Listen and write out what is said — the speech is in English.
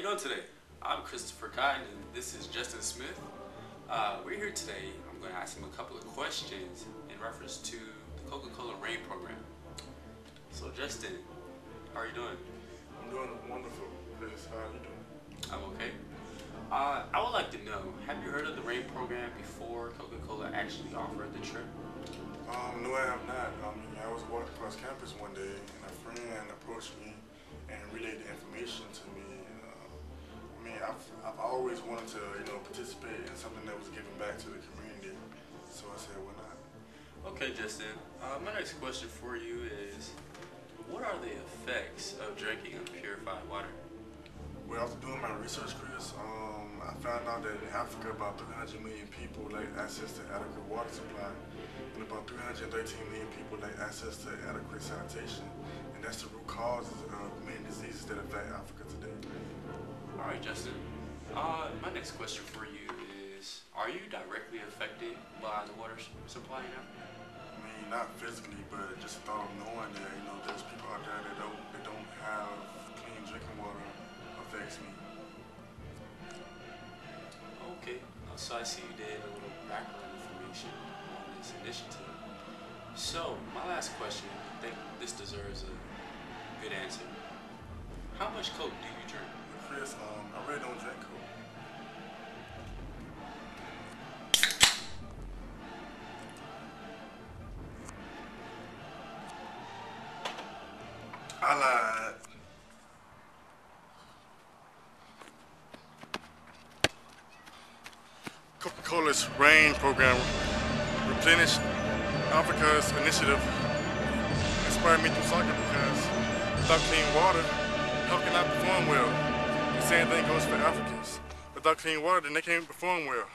doing today? I'm Christopher Cotton and this is Justin Smith. We're here today. I'm going to ask him a couple of questions in reference to the Coca-Cola RAIN program. So Justin, how are you doing? I'm doing wonderful. Chris, how are you doing? I'm okay. I would like to know, have you heard of the RAIN program before Coca-Cola actually offered the trip? No, I have not. I was walking across campus one day and a friend approached me and relayed the information to me. I've always wanted to, participate in something that was giving back to the community. So I said, why not? Okay, Justin. My next question for you is, what are the effects of drinking purified water? Well, after doing my research, Chris, I found out that in Africa, about 300 million people lack access to adequate water supply, and about 313 million people lack access to adequate sanitation, and that's the root causes of many diseases that affect Africa today. All right, Justin. My next question for you is, are you directly affected by the water supply in Africa? Not physically, but just the thought of knowing that, there's people out there that don't have clean drinking water affects me. Okay, so I see you did a little background information on this initiative. So, my last question, I think this deserves a good answer. How much Coke do you drink? Chris, I really don't drink Coke. I lied. Coca-Cola's RAIN program, Replenish Africa's initiative, inspired me through soccer because without clean water, health cannot perform well. The same thing goes for Africans. Without clean water, then they can't perform well.